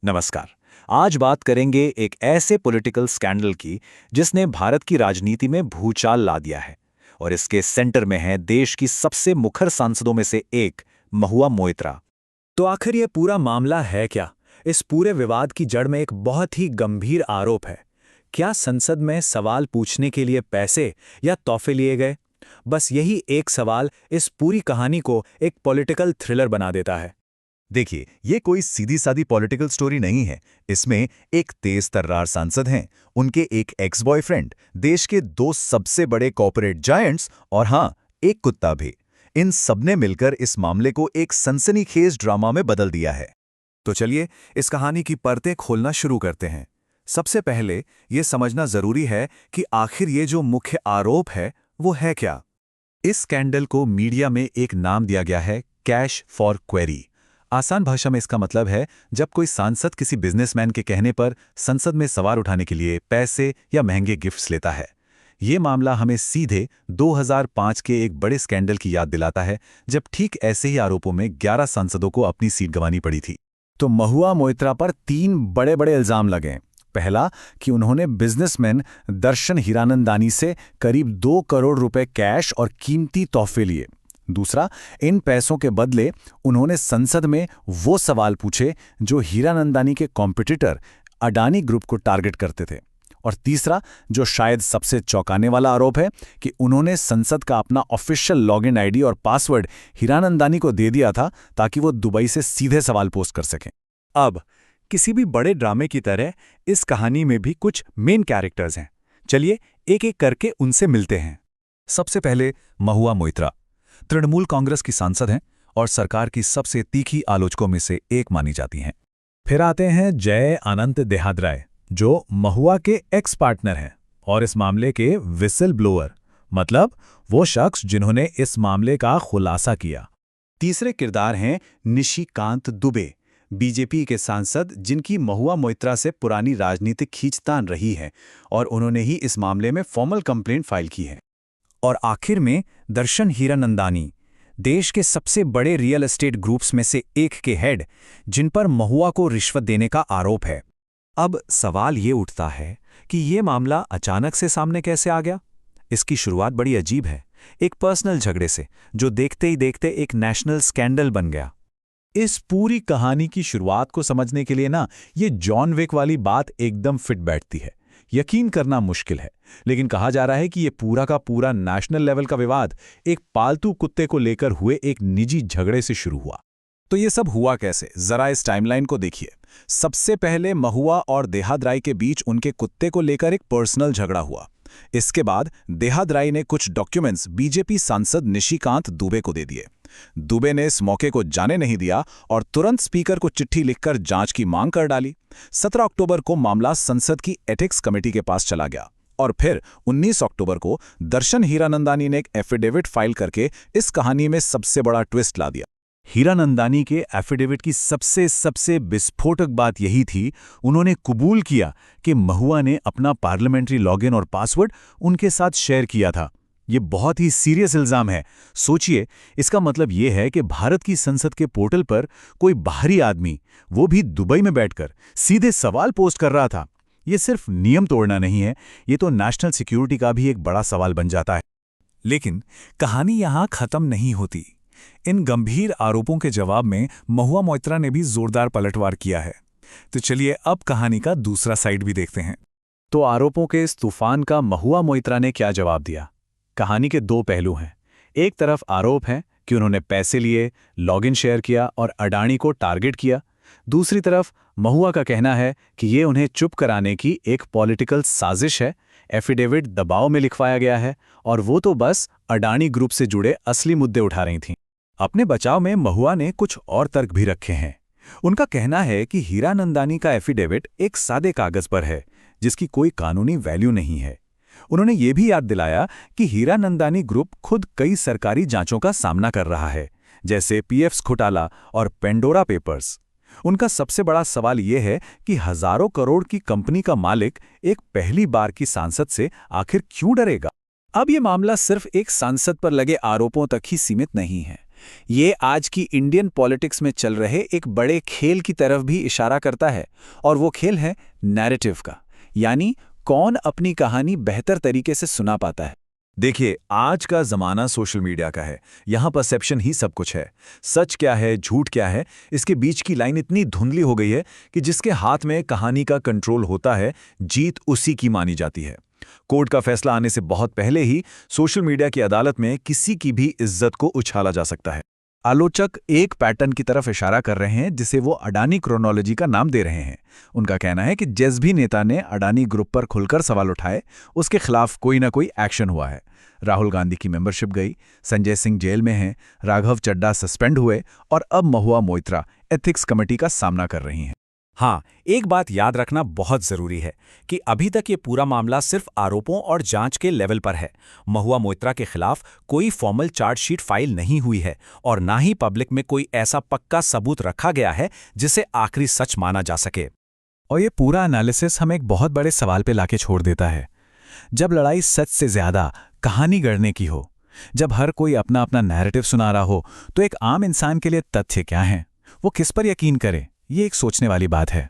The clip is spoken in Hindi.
नमस्कार। आज बात करेंगे एक ऐसे पॉलिटिकल स्कैंडल की जिसने भारत की राजनीति में भूचाल ला दिया है। और इसके सेंटर में है देश की सबसे मुखर सांसदों में से एक, महुआ मोइत्रा। तो आखिर ये पूरा मामला है क्या? इस पूरे विवाद की जड़ में एक बहुत ही गंभीर आरोप है। क्या संसद में सवाल पूछने के लिए पैसे या तोहफे लिए गए? बस यही एक सवाल इस पूरी कहानी को एक पॉलिटिकल थ्रिलर बना देता है। देखिए, ये कोई सीधी सादी पॉलिटिकल स्टोरी नहीं है। इसमें एक तेज तर्रार सांसद हैं, उनके एक एक्स बॉयफ्रेंड, देश के दो सबसे बड़े कॉर्पोरेट जायंट्स और हाँ, एक कुत्ता भी। इन सबने मिलकर इस मामले को एक सनसनीखेज ड्रामा में बदल दिया है। तो चलिए इस कहानी की परतें खोलना शुरू करते हैं। सबसे पहले ये समझना जरूरी है कि आखिर ये जो मुख्य आरोप है वो है क्या। इस स्कैंडल को मीडिया में एक नाम दिया गया है, कैश फॉर क्वेरी। आसान भाषा में इसका मतलब है जब कोई सांसद किसी बिजनेसमैन के कहने पर संसद में सवाल उठाने के लिए पैसे या महंगे गिफ्ट्स लेता है। ये मामला हमें सीधे 2005 के एक बड़े स्कैंडल की याद दिलाता है, जब ठीक ऐसे ही आरोपों में 11 सांसदों को अपनी सीट गंवानी पड़ी थी। तो महुआ मोइत्रा पर 3 बड़े-बड़े इल्जाम लगे। पहला कि उन्होंने बिजनेसमैन दर्शन हीरानंदानी से करीब 2 करोड़ रुपए कैश और कीमती तोहफे लिए। दूसरा, इन पैसों के बदले उन्होंने संसद में वो सवाल पूछे जो हीरानंदानी के कॉम्पिटिटर अडानी ग्रुप को टारगेट करते थे। और तीसरा, जो शायद सबसे चौंकाने वाला आरोप है, कि उन्होंने संसद का अपना ऑफिशियल लॉगिन आईडी और पासवर्ड हीरानंदानी को दे दिया था ताकि वो दुबई से सीधे सवाल पोस्ट कर सकें। अब किसी भी बड़े ड्रामे की तरह इस कहानी में भी कुछ मेन कैरेक्टर्स हैं। चलिए एक एक करके उनसे मिलते हैं। सबसे पहले महुआ मोइत्रा तृणमूल कांग्रेस की सांसद हैं और सरकार की सबसे तीखी आलोचकों में से एक मानी जाती हैं। फिर आते हैं जय अनंत देहाद्राय, जो महुआ के एक्स पार्टनर हैं और इस मामले के विसल ब्लोअर, मतलब वो शख्स जिन्होंने इस मामले का खुलासा किया। तीसरे किरदार हैं निशिकांत दुबे, बीजेपी के सांसद जिनकी महुआ मोइत्रा से पुरानी राजनीतिक खींचतान रही है और उन्होंने ही इस मामले में फॉर्मल कंप्लेंट फाइल की है। और आखिर में दर्शन हीरानंदानी, देश के सबसे बड़े रियल एस्टेट ग्रुप्स में से एक के हेड, जिन पर महुआ को रिश्वत देने का आरोप है। अब सवाल ये उठता है कि ये मामला अचानक से सामने कैसे आ गया। इसकी शुरुआत बड़ी अजीब है, एक पर्सनल झगड़े से, जो देखते ही देखते एक नेशनल स्कैंडल बन गया। इस पूरी कहानी की शुरुआत को समझने के लिए ये जॉन विक वाली बात एकदम फिट बैठती है। यकीन करना मुश्किल है, लेकिन कहा जा रहा है कि ये पूरा का पूरा नेशनल लेवल का विवाद एक पालतू कुत्ते को लेकर हुए एक निजी झगड़े से शुरू हुआ। तो ये सब हुआ कैसे, जरा इस टाइमलाइन को देखिए। सबसे पहले महुआ और देहाद्राई के बीच उनके कुत्ते को लेकर एक पर्सनल झगड़ा हुआ। इसके बाद देहाद्राई ने कुछ डॉक्यूमेंट्स बीजेपी सांसद निशिकांत दुबे को दे दिए। दुबे ने इस मौके को जाने नहीं दिया और तुरंत स्पीकर को चिट्ठी लिखकर जांच की मांग कर डाली। 17 अक्टूबर को मामला संसद की एथिक्स कमेटी के पास चला गया और फिर 19 अक्टूबर को दर्शन हीरानंदानी ने एक एफिडेविट फाइल करके इस कहानी में सबसे बड़ा ट्विस्ट ला दिया। हीरानंदानी के एफिडेविट की सबसे विस्फोटक बात यही थी, उन्होंने कबूल किया कि महुआ ने अपना पार्लियामेंट्री लॉगिन और पासवर्ड उनके साथ शेयर किया था। ये बहुत ही सीरियस इल्जाम है। सोचिए, इसका मतलब ये है कि भारत की संसद के पोर्टल पर कोई बाहरी आदमी, वो भी दुबई में बैठकर, सीधे सवाल पोस्ट कर रहा था। ये सिर्फ नियम तोड़ना नहीं है, ये तो नेशनल सिक्योरिटी का भी एक बड़ा सवाल बन जाता है। लेकिन कहानी यहां खत्म नहीं होती। इन गंभीर आरोपों के जवाब में महुआ मोइत्रा ने भी जोरदार पलटवार किया है। तो चलिए अब कहानी का दूसरा साइड भी देखते हैं। तो आरोपों के इस तूफान का महुआ मोइत्रा ने क्या जवाब दिया? कहानी के 2 पहलू हैं। एक तरफ आरोप है कि उन्होंने पैसे लिए, लॉगिन शेयर किया और अडानी को टारगेट किया। दूसरी तरफ महुआ का कहना है कि ये उन्हें चुप कराने की एक पॉलिटिकल साजिश है। एफिडेविट दबाव में लिखवाया गया है और वो तो बस अडानी ग्रुप से जुड़े असली मुद्दे उठा रही थीं। अपने बचाव में महुआ ने कुछ और तर्क भी रखे हैं। उनका कहना है कि हीरानंदानी का एफिडेविट एक सादे कागज पर है, जिसकी कोई कानूनी वैल्यू नहीं है। उन्होंने ये भी याद दिलाया कि हीरानंदानी ग्रुप खुद कई सरकारी जांचों का सामना कर रहा है, जैसे पीएफ घोटाला और पेंडोरा पेपर्स। उनका सबसे बड़ा सवाल यह है कि हजारों करोड़ की कंपनी का मालिक एक पहली बार की सांसद से आखिर क्यों डरेगा। अब ये मामला सिर्फ एक सांसद पर लगे आरोपों तक ही सीमित नहीं है। ये आज की इंडियन पॉलिटिक्स में चल रहे एक बड़े खेल की तरफ भी इशारा करता है, और वो खेल है नैरेटिव का, यानी कौन अपनी कहानी बेहतर तरीके से सुना पाता है। देखिए, आज का जमाना सोशल मीडिया का है। यहाँ परसेप्शन ही सब कुछ है। सच क्या है, झूठ क्या है, इसके बीच की लाइन इतनी धुंधली हो गई है कि जिसके हाथ में कहानी का कंट्रोल होता है, जीत उसी की मानी जाती है। कोर्ट का फैसला आने से बहुत पहले ही सोशल मीडिया की अदालत में किसी की भी इज्जत को उछाला जा सकता है। आलोचक एक पैटर्न की तरफ इशारा कर रहे हैं जिसे वो अडानी क्रोनोलॉजी का नाम दे रहे हैं। उनका कहना है कि जिस भी नेता ने अडानी ग्रुप पर खुलकर सवाल उठाए, उसके खिलाफ कोई ना कोई एक्शन हुआ है। राहुल गांधी की मेंबरशिप गई, संजय सिंह जेल में हैं, राघव चड्ढा सस्पेंड हुए और अब महुआ मोइत्रा एथिक्स कमेटी का सामना कर रही हैं। हाँ, एक बात याद रखना बहुत जरूरी है कि अभी तक ये पूरा मामला सिर्फ आरोपों और जांच के लेवल पर है। महुआ मोइत्रा के खिलाफ कोई फॉर्मल चार्जशीट फाइल नहीं हुई है और ना ही पब्लिक में कोई ऐसा पक्का सबूत रखा गया है जिसे आखिरी सच माना जा सके। और ये पूरा एनालिसिस हमें एक बहुत बड़े सवाल पे लाके छोड़ देता है। जब लड़ाई सच से ज्यादा कहानी गढ़ने की हो, जब हर कोई अपना अपना नैरेटिव सुना रहा हो, तो एक आम इंसान के लिए तथ्य क्या हैं, वो किस पर यकीन करे, ये एक सोचने वाली बात है।